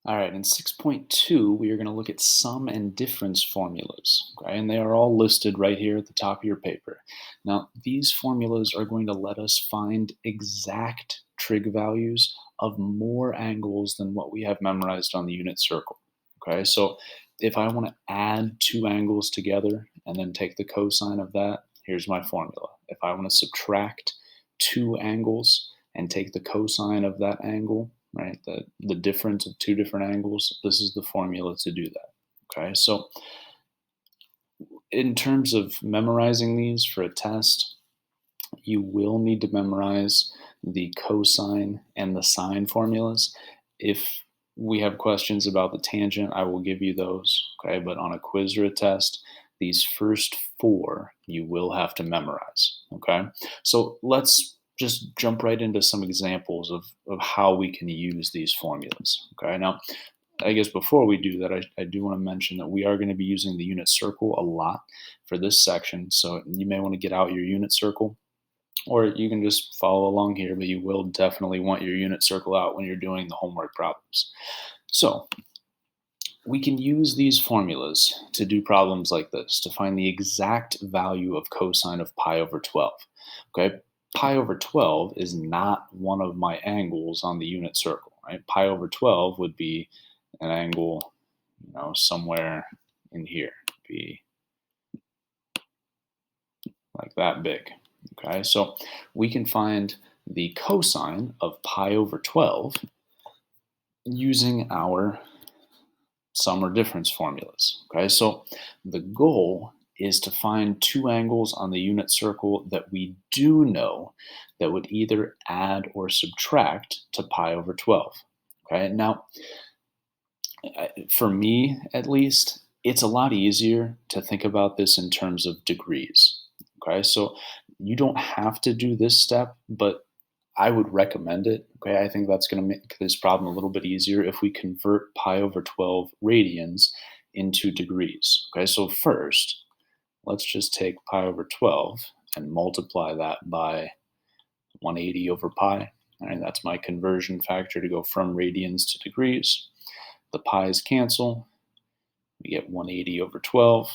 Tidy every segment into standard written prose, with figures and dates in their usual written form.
All right, in 6.2, we are going to look at sum and difference formulas, okay? And they are all listed right here at the top of your paper. Now, these formulas are going to let us find exact trig values of more angles than what we have memorized on the unit circle, okay? So if I want to add two angles together and then take the cosine of that, here's my formula. If I want to subtract two angles and take the cosine of that angle, right? The difference of two different angles, this is the formula to do that. Okay, so in terms of memorizing these for a test, you will need to memorize the cosine and the sine formulas. If we have questions about the tangent, I will give you those. Okay, but on a quiz or a test, these first four you will have to memorize. Okay, so let's just jump right into some examples of how we can use these formulas. Okay, now I guess before we do that, I do want to mention that we are going to be using the unit circle a lot for this section. So you may want to get out your unit circle, or you can just follow along here, but you will definitely want your unit circle out when you're doing the homework problems. So we can use these formulas to do problems like this, to find the exact value of cosine of pi over 12. Okay, pi over 12 is not one of my angles on the unit circle, right? Pi over 12 would be an angle, somewhere in here, be like that big. Okay, so we can find the cosine of pi over 12 using our sum or difference formulas. Okay, so the goal is to find two angles on the unit circle that we do know that would either add or subtract to pi over 12. Okay, now for me at least, it's a lot easier to think about this in terms of degrees. Okay, so you don't have to do this step, but I would recommend it. Okay, I think that's going to make this problem a little bit easier if we convert pi over 12 radians into degrees. Okay, so first, let's just take pi over 12 and multiply that by 180 over pi. All right, that's my conversion factor to go from radians to degrees. The pi's cancel. We get 180 over 12,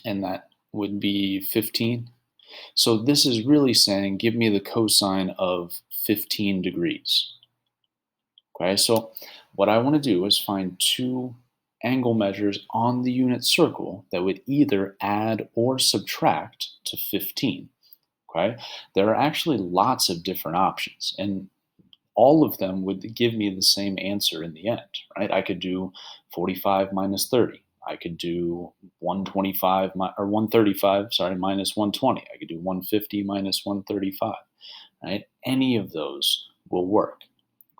and that would be 15. So this is really saying, give me the cosine of 15 degrees. Okay, so what I want to do is find two angle measures on the unit circle that would either add or subtract to 15. Okay, there are actually lots of different options, and all of them would give me the same answer in the end, right? I could do 45 minus 30. I could do 125 or 135, sorry, minus 120. I could do 150 minus 135, right? Any of those will work,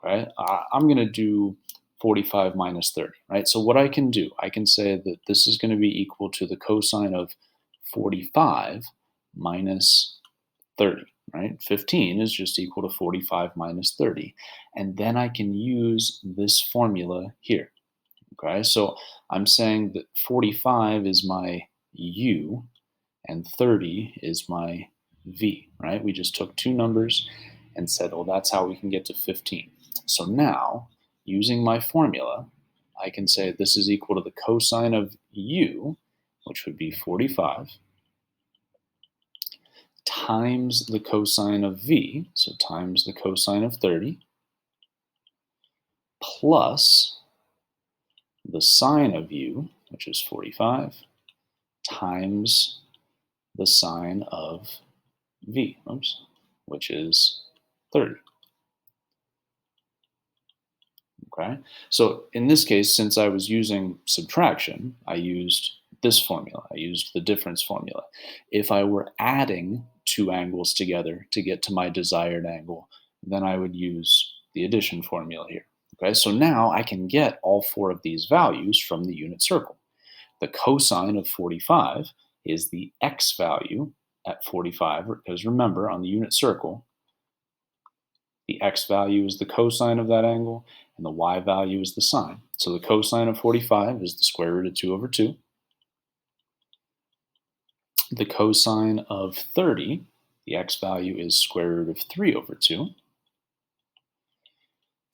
right? I'm going to do 45 minus 30, right? So what I can do, I can say that this is going to be equal to the cosine of 45 minus 30, right? 15 is just equal to 45 minus 30. And then I can use this formula here, okay? So I'm saying that 45 is my u and 30 is my v, right? We just took two numbers and said, well, that's how we can get to 15. So now, using my formula, I can say this is equal to the cosine of u, which would be 45, times the cosine of v, so times the cosine of 30, plus the sine of u, which is 45, times the sine of v, which is 30. Okay, so in this case, since I was using subtraction, I used this formula. I used the difference formula. If I were adding two angles together to get to my desired angle, then I would use the addition formula here. Okay, so now I can get all four of these values from the unit circle. The cosine of 45 is the x value at 45, because remember, on the unit circle, the x value is the cosine of that angle, and the y value is the sine. So the cosine of 45 is the square root of 2 over 2. The cosine of 30, the x value is square root of 3 over 2.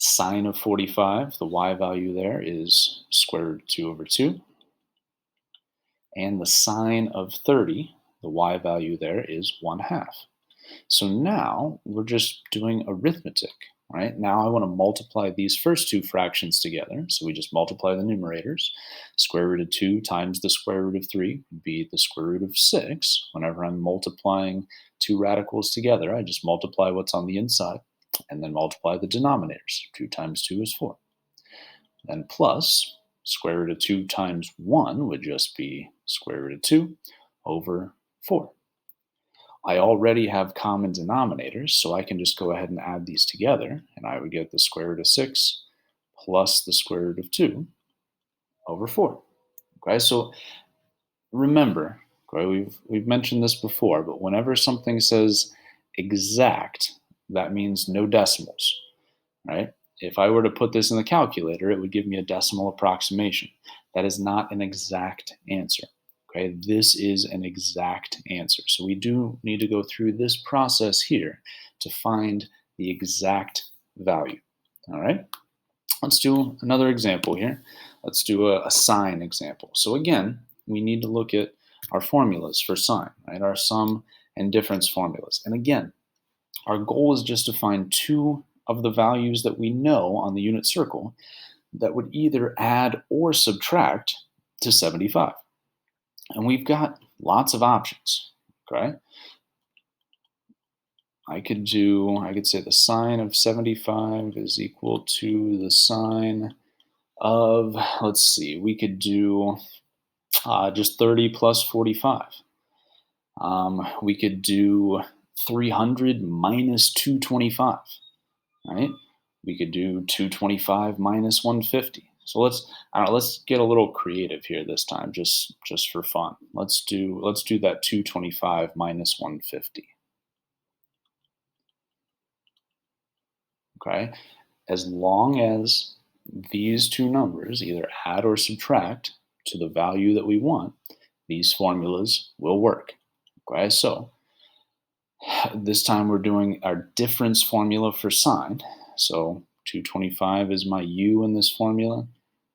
Sine of 45, the y value there is square root of 2 over 2. And the sine of 30, the y value there is 1/2. So now we're just doing arithmetic, right? Now I want to multiply these first two fractions together. So we just multiply the numerators. Square root of 2 times the square root of 3 would be the square root of 6. Whenever I'm multiplying two radicals together, I just multiply what's on the inside and then multiply the denominators. 2 times 2 is 4. Then plus square root of 2 times 1 would just be square root of 2 over 4. I already have common denominators, so I can just go ahead and add these together, and I would get the square root of 6 plus the square root of 2 over 4. Okay, so remember, okay, we've mentioned this before, but whenever something says exact, that means no decimals, right? If I were to put this in the calculator, it would give me a decimal approximation. That is not an exact answer. Okay, this is an exact answer. So we do need to go through this process here to find the exact value. All right, let's do another example here. Let's do a sine example. So again, we need to look at our formulas for sine, right? Our sum and difference formulas. And again, our goal is just to find two of the values that we know on the unit circle that would either add or subtract to 75. And we've got lots of options, okay? I could say the sine of 75 is equal to the sine of, let's see, we could do just 30 plus 45. We could do 300 minus 225, right? We could do 225 minus 150. So let's get a little creative here this time, just for fun. Let's do that 225 minus 150. Okay, as long as these two numbers either add or subtract to the value that we want, these formulas will work. Okay, so this time we're doing our difference formula for sine. So 225 is my u in this formula.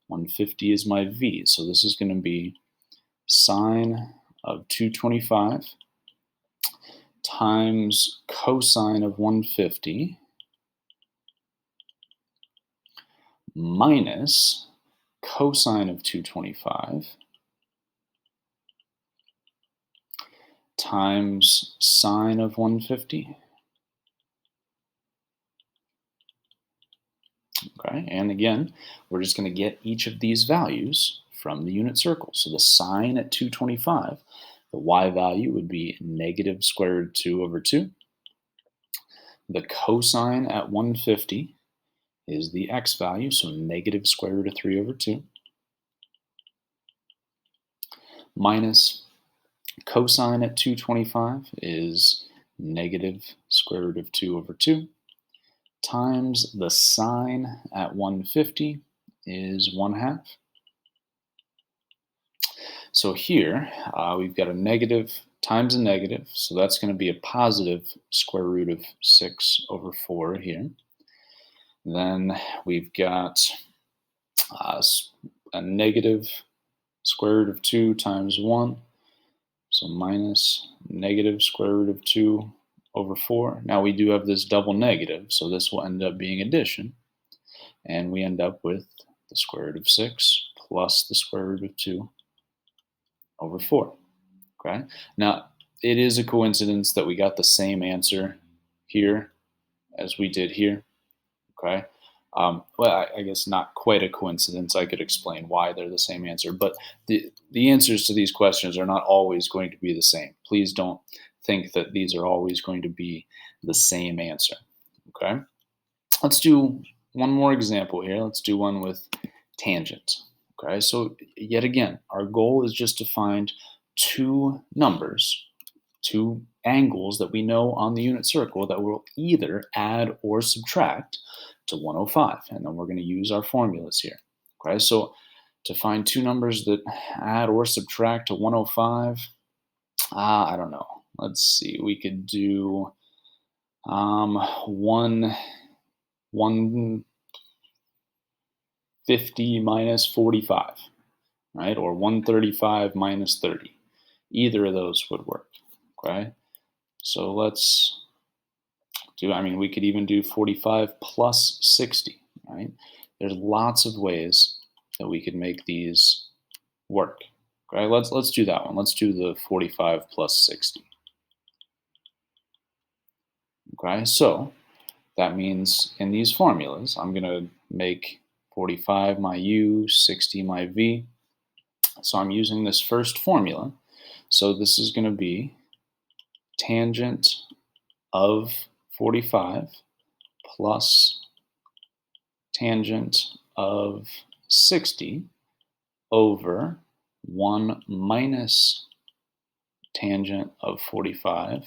150 is my v. So this is going to be sine of 225 times cosine of 150 minus cosine of 225 times sine of 150. Okay, and again, we're just going to get each of these values from the unit circle. So the sine at 225, the y value would be negative square root of 2 over 2. The cosine at 150 is the x value, so negative square root of 3 over 2. Minus cosine at 225 is negative square root of 2 over 2. Times the sine at 150 is 1/2. So here we've got a negative times a negative, so that's going to be a positive square root of 6 over 4 here. Then we've got a negative square root of 2 times 1, so minus negative square root of 2 over 4. Now we do have this double negative, so this will end up being addition. And we end up with the square root of 6 plus the square root of 2 over 4. Okay. Now, it is a coincidence that we got the same answer here as we did here. Okay. Well, I guess not quite a coincidence. I could explain why they're the same answer, but the answers to these questions are not always going to be the same. Please don't think that these are always going to be the same answer. Okay. Let's do one more example here. Let's do one with tangent. Okay, so yet again, our goal is just to find two numbers, two angles that we know on the unit circle that will either add or subtract to 105. And then we're going to use our formulas here. Okay, so to find two numbers that add or subtract to 105, I don't know. Let's see. We could do one 50 minus 45, right? Or 135 minus 30. Either of those would work, okay? So let's do, we could even do 45 plus 60, right? There's lots of ways that we could make these work. Okay, let's do that one. Let's do the 45 plus 60. Okay, so that means in these formulas, I'm going to make 45 my u, 60 my v. So I'm using this first formula. So this is going to be tangent of 45 plus tangent of 60 over 1 minus tangent of 45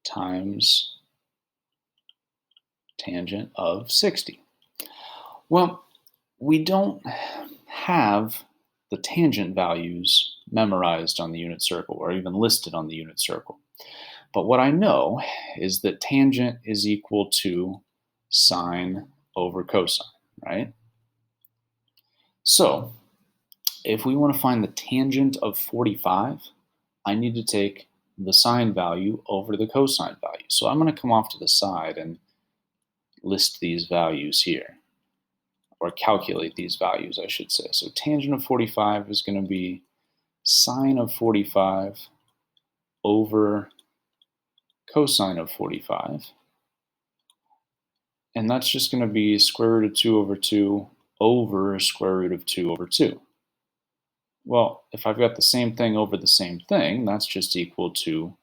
times tangent of 60. Well, we don't have the tangent values memorized on the unit circle or even listed on the unit circle. But what I know is that tangent is equal to sine over cosine, right? So if we want to find the tangent of 45, I need to take the sine value over the cosine value. So I'm going to come off to the side and list these values here, or calculate these values, I should say. So tangent of 45 is going to be sine of 45 over cosine of 45. And that's just going to be square root of 2 over 2 over square root of 2 over 2. Well, if I've got the same thing over the same thing, that's just equal to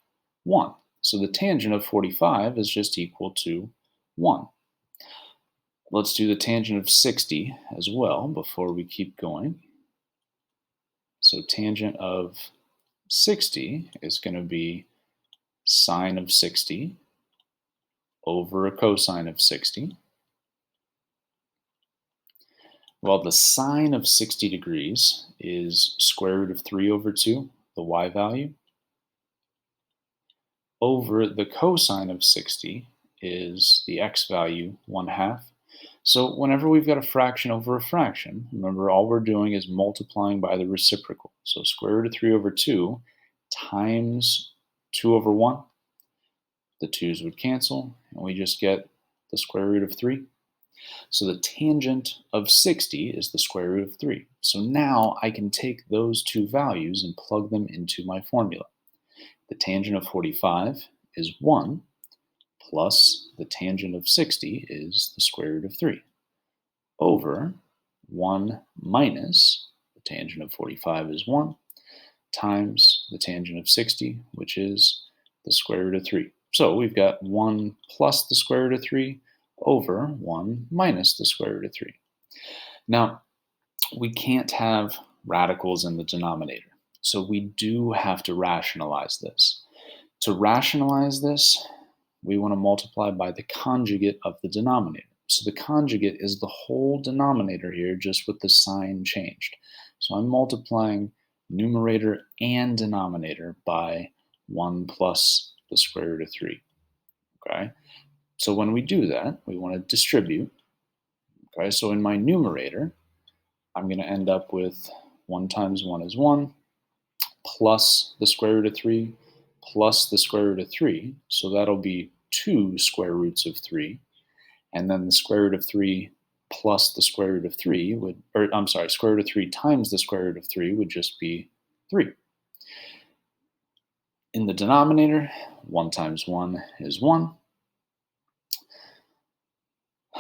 1. So the tangent of 45 is just equal to 1. Let's do the tangent of 60 as well before we keep going. So tangent of 60 is going to be sine of 60 over a cosine of 60. Well, the sine of 60 degrees is square root of 3 over 2, the y value, over the cosine of 60 is the x value, 1/2. So whenever we've got a fraction over a fraction, remember all we're doing is multiplying by the reciprocal. So square root of 3 over 2 times 2 over 1. The 2's would cancel, and we just get the square root of 3. So the tangent of 60 is the square root of 3. So now I can take those two values and plug them into my formula. The tangent of 45 is 1, plus the tangent of 60 is the square root of 3, over 1 minus the tangent of 45 is 1, times the tangent of 60, which is the square root of 3. So we've got 1 plus the square root of 3 over 1 minus the square root of 3. Now, we can't have radicals in the denominator, so we do have to rationalize this. To rationalize this, we want to multiply by the conjugate of the denominator. So the conjugate is the whole denominator here, just with the sign changed. So I'm multiplying numerator and denominator by 1 plus the square root of 3. Okay? So when we do that, we want to distribute. Okay, so in my numerator, I'm going to end up with 1 times 1 is 1, plus the square root of 3, plus the square root of 3. So that'll be 2 square roots of 3. And then the square root of 3 plus the square root of 3 would, square root of 3 times the square root of 3 would just be 3. In the denominator, 1 times 1 is 1.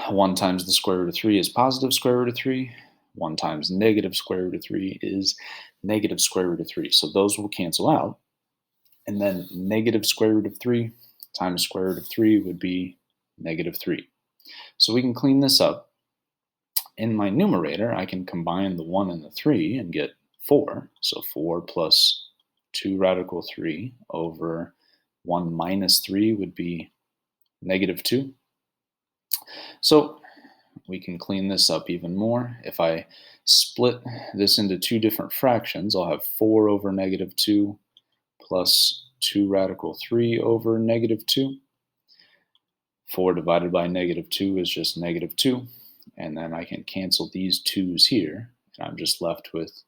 1 times the square root of 3 is positive square root of 3. 1 times negative square root of 3 is negative square root of 3. So those will cancel out. And then negative square root of 3 times square root of 3 would be negative 3. So we can clean this up. In my numerator, I can combine the 1 and the 3 and get 4. So 4 plus 2 radical 3 over 1 minus 3 would be negative 2. So we can clean this up even more. If I split this into two different fractions, I'll have 4 over negative 2 plus 2 radical 3 over negative 2. 4 divided by negative 2 is just negative 2. and then I can cancel these 2's here, and I'm just left with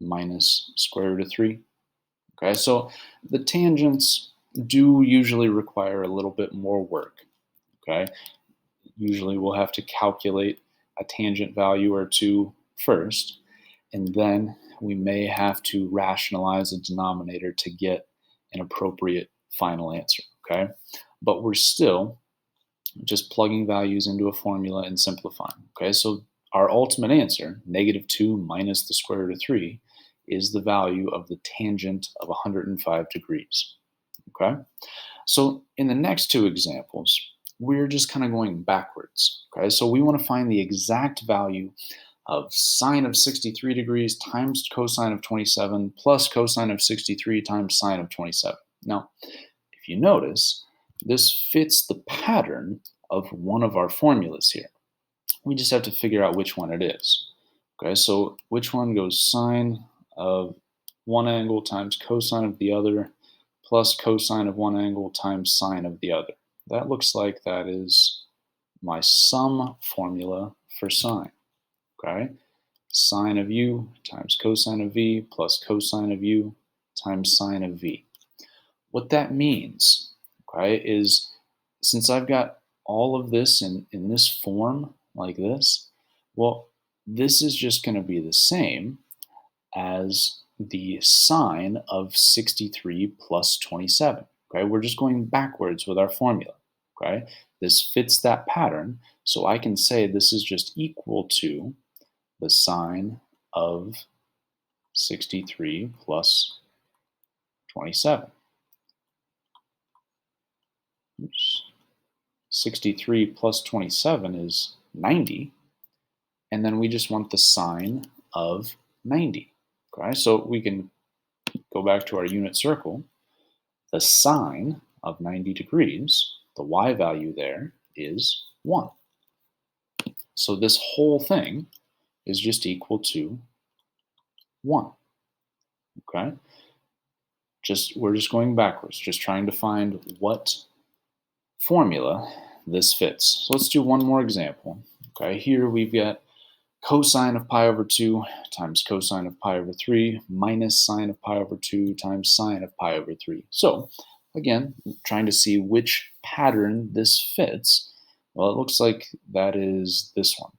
minus square root of 3. Okay, so the tangents do usually require a little bit more work. Okay, usually we'll have to calculate a tangent value or two first, and then we may have to rationalize a denominator to get an appropriate final answer. Okay, but we're still just plugging values into a formula and simplifying. Okay, so our ultimate answer, -2 minus the square root of 3, is the value of the tangent of 105 degrees. Okay, so in the next two examples, we're just kind of going backwards. Okay, so we want to find the exact value of sine of 63 degrees times cosine of 27 plus cosine of 63 times sine of 27. Now, if you notice, this fits the pattern of one of our formulas here. We just have to figure out which one it is. Okay, so which one goes sine of one angle times cosine of the other plus cosine of one angle times sine of the other. That looks like that is my sum formula for sine. Okay, sine of u times cosine of v plus cosine of u times sine of v. What that means, okay, is since I've got all of this in this form like this, well, this is just going to be the same as the sine of 63 plus 27. Okay, we're just going backwards with our formula. Okay, this fits that pattern, so I can say this is just equal to the sine of 63 plus 27. Oops. 63 plus 27 is 90, and then we just want the sine of 90. Okay, so we can go back to our unit circle. The sine of 90 degrees, the y value there is 1. So this whole thing is just equal to 1. Okay, we're just going backwards, just trying to find what formula this fits. So let's do one more example. Okay, here we've got cosine of pi over 2 times cosine of pi over 3 minus sine of pi over 2 times sine of pi over 3. So again, trying to see which pattern this fits. Well, it looks like that is this one,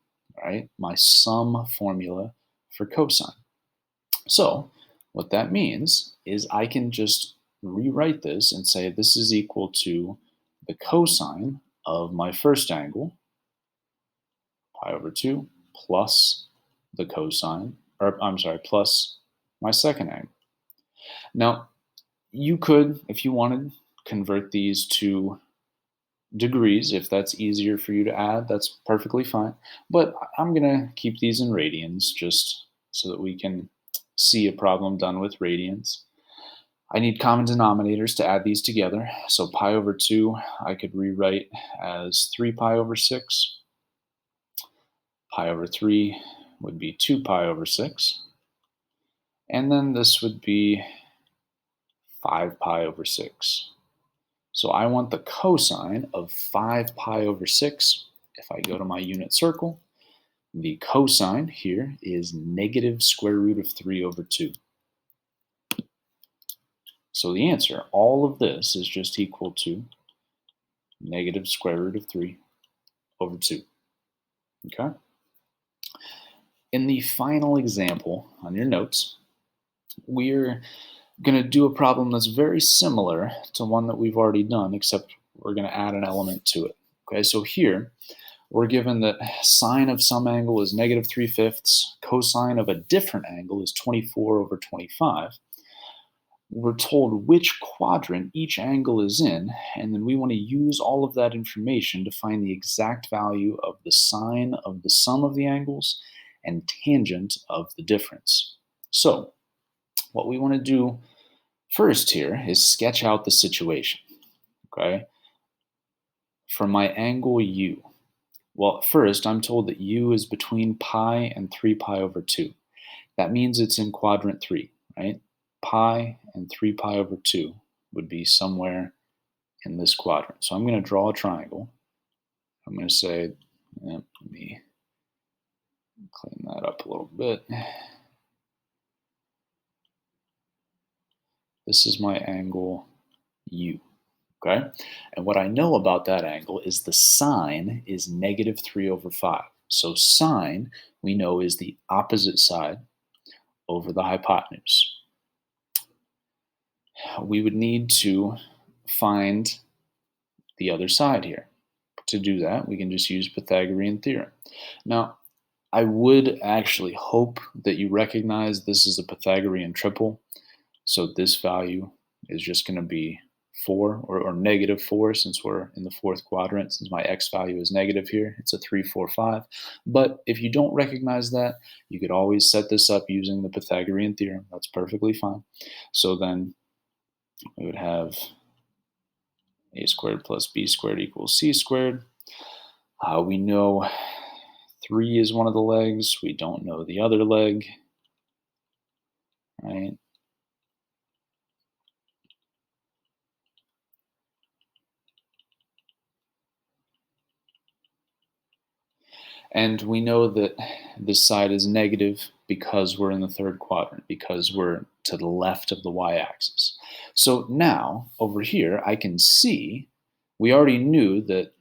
right? My sum formula for cosine. So what that means is I can just rewrite this and say this is equal to the cosine of my first angle, pi over 2, plus the cosine, or I'm sorry, plus my second angle. Now, you could, if you wanted, convert these to degrees. If that's easier for you to add, that's perfectly fine. But I'm going to keep these in radians just so that we can see a problem done with radians. I need common denominators to add these together. So pi over 2 I could rewrite as 3 pi over 6. Pi over 3 would be 2 pi over 6. And then this would be 5 pi over 6. So I want the cosine of 5 pi over 6. If I go to my unit circle, the cosine here is negative square root of 3 over 2. So the answer, all of this is just equal to negative square root of 3 over 2. Okay? In the final example on your notes, we're going to do a problem that's very similar to one that we've already done, except we're going to add an element to it. Okay, so here we're given that sine of some angle is negative 3/5, cosine of a different angle is 24 over 25. We're told which quadrant each angle is in, and then we want to use all of that information to find the exact value of the sine of the sum of the angles and tangent of the difference. So what we want to do first here is sketch out the situation. Okay, for my angle u, well, first I'm told that u is between pi and 3 pi over 2. That means it's in quadrant 3, right? Pi and 3 pi over 2 would be somewhere in this quadrant. So I'm going to draw a triangle. I'm going to say, let me Clean that up a little bit. This is my angle U, okay? And what I know about that angle is the sine is -3/5. So sine, we know, is the opposite side over the hypotenuse. We would need to find the other side here. To do that, we can just use Pythagorean theorem. Now, I would actually hope that you recognize this is a Pythagorean triple. So this value is just going to be 4 or -4 since we're in the fourth quadrant. Since my x value is negative here, it's a 3, 4, 5. But if you don't recognize that, you could always set this up using the Pythagorean theorem. That's perfectly fine. So then we would have a squared plus b squared equals c squared. We know 3 is one of the legs. We don't know the other leg, right? And we know that this side is negative because we're in the third quadrant, because we're to the left of the y-axis. So now, over here, I can see we already knew that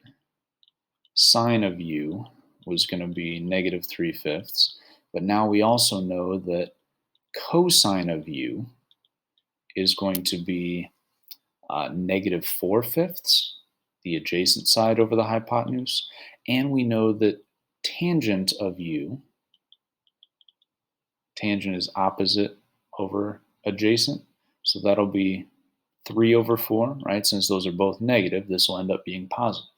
sine of u was going to be -3/5, but now we also know that cosine of u is going to be -4/5, the adjacent side over the hypotenuse, and we know that tangent of u, tangent is opposite over adjacent, so that'll be 3/4, right? Since those are both negative, this will end up being positive.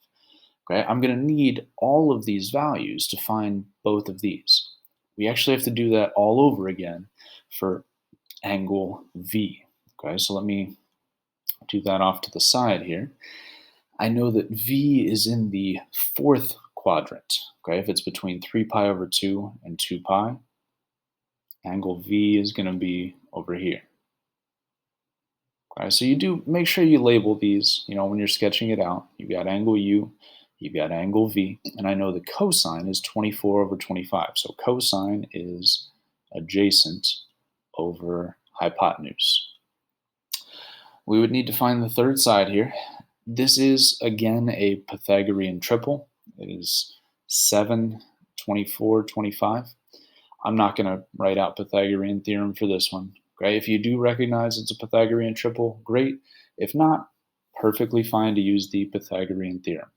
Okay, I'm going to need all of these values to find both of these. We actually have to do that all over again for angle V. Okay, so let me do that off to the side here. I know that V is in the fourth quadrant. Okay, if it's between 3π/2 and 2π, angle V is going to be over here. Okay, so you do make sure you label these, when you're sketching it out. You've got angle U, you've got angle V, and I know the cosine is 24/25. So cosine is adjacent over hypotenuse. We would need to find the third side here. This is, again, a Pythagorean triple. It is 7, 24, 25. I'm not going to write out Pythagorean theorem for this one. Okay? If you do recognize it's a Pythagorean triple, great. If not, perfectly fine to use the Pythagorean theorem.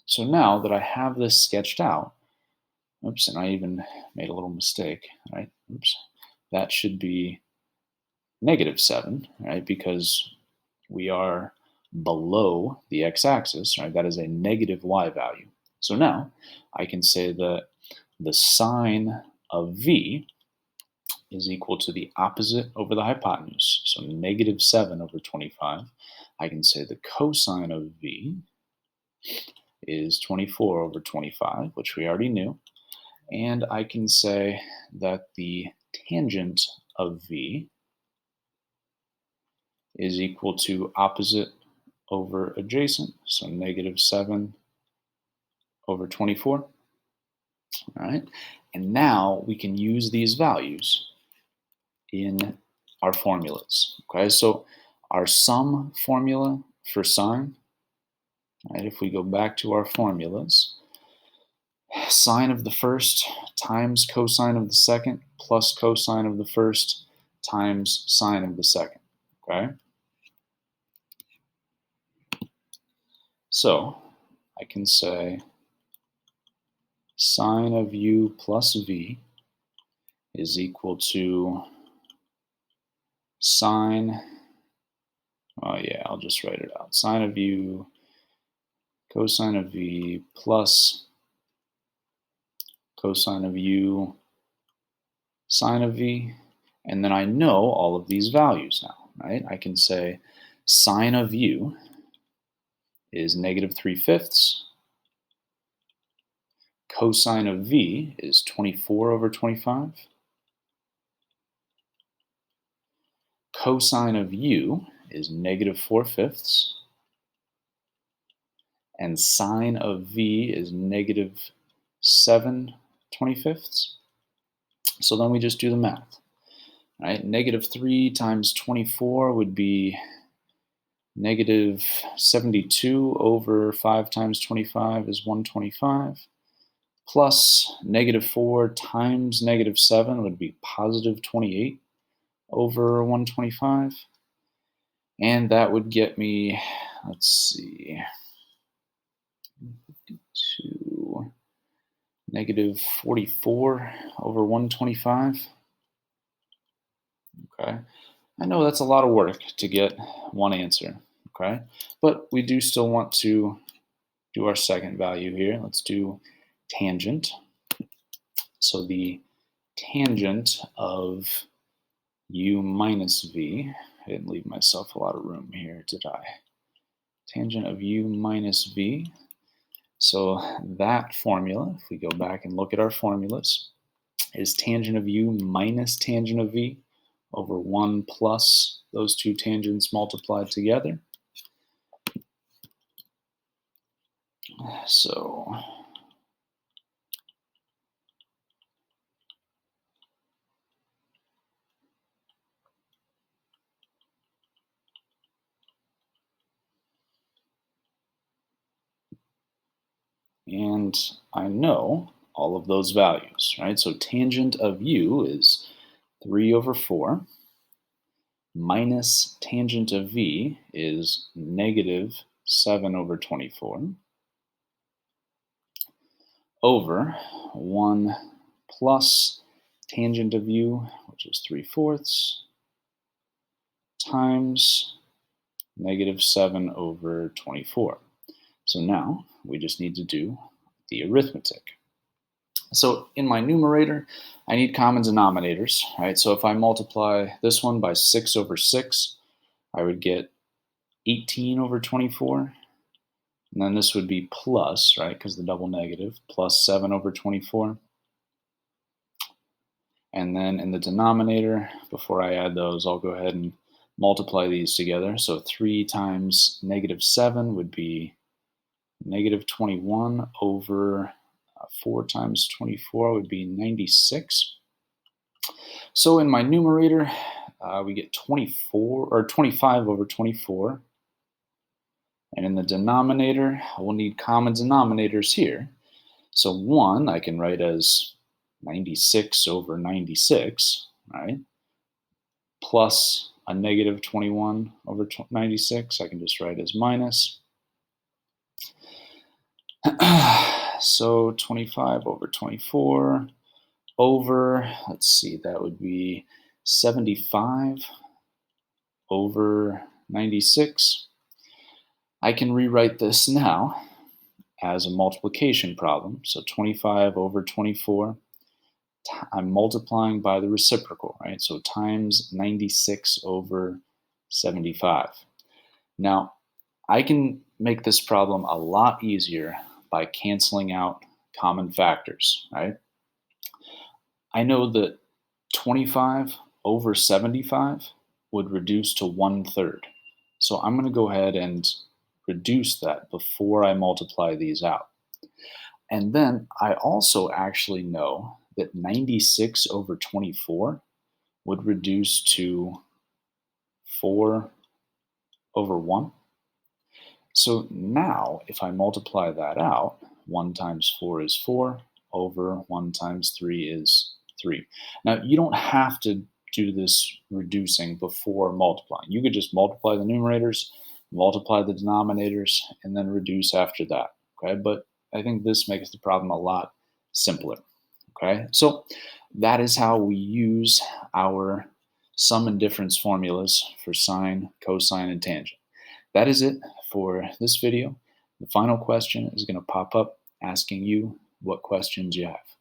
So now that I have this sketched out, oops, and I even made a little mistake, right? Oops, that should be -7, right? Because we are below the x-axis, right? That is a negative y value. So now I can say that the sine of v is equal to the opposite over the hypotenuse, so -7/25. I can say the cosine of v is 24/25, which we already knew. And I can say that the tangent of v is equal to opposite over adjacent, so -7/24. All right, and now we can use these values in our formulas. Okay, so our sum formula for sine, right, if we go back to our formulas, sine of the first times cosine of the second plus cosine of the first times sine of the second. Okay, so I can say sine of u plus v is equal to sine, oh yeah, I'll just write it out. Sine of u cosine of v plus cosine of u sine of v. And then I know all of these values now, right? I can say sine of u is -3/5. Cosine of v is 24/25. Cosine of u is -4/5. And sine of v is -7/25. So then we just do the math, right? Negative 3 times 24 would be negative 72 over 5 times 25 is 125, plus negative 4 times negative 7 would be positive 28 over 125. And that would get me, let's see, to negative 44 over 125. Okay. I know that's a lot of work to get one answer. Okay. But we do still want to do our second value here. Let's do tangent. So the tangent of u minus v, I didn't leave myself a lot of room here, did I? Tangent of u minus v. So that formula, if we go back and look at our formulas, is tangent of u minus tangent of v over 1 plus those two tangents multiplied together. So and I know all of those values, right? So tangent of u is 3 over 4 minus tangent of v is negative 7 over 24 over 1 plus tangent of u, which is 3/4, times negative 7 over 24. So now we just need to do the arithmetic. So in my numerator, I need common denominators, right? So if I multiply this one by 6 over 6, I would get 18 over 24. And then this would be plus, right, because the double negative, plus 7 over 24. And then in the denominator, before I add those, I'll go ahead and multiply these together. So 3 times negative 7 would be negative 21 over 4 times 24 would be 96. So in my numerator, we get 24 or 25 over 24. And in the denominator, we'll need common denominators here. So 1 I can write as 96 over 96, right? Plus a negative 21 over 96, I can just write as minus. So 25 over 24 over, let's see, that would be 75 over 96. I can rewrite this now as a multiplication problem. So 25 over 24, I'm multiplying by the reciprocal, right? So times 96 over 75. Now, I can make this problem a lot easier by canceling out common factors, right? I know that 25 over 75 would reduce to 1/3. So I'm going to go ahead and reduce that before I multiply these out. And then I also actually know that 96 over 24 would reduce to 4 over 1. So now, if I multiply that out, 1 times 4 is 4, over 1 times 3 is 3. Now, you don't have to do this reducing before multiplying. You could just multiply the numerators, multiply the denominators, and then reduce after that, okay? But I think this makes the problem a lot simpler, okay? So that is how we use our sum and difference formulas for sine, cosine, and tangent. That is it for this video. The final question is going to pop up asking you what questions you have.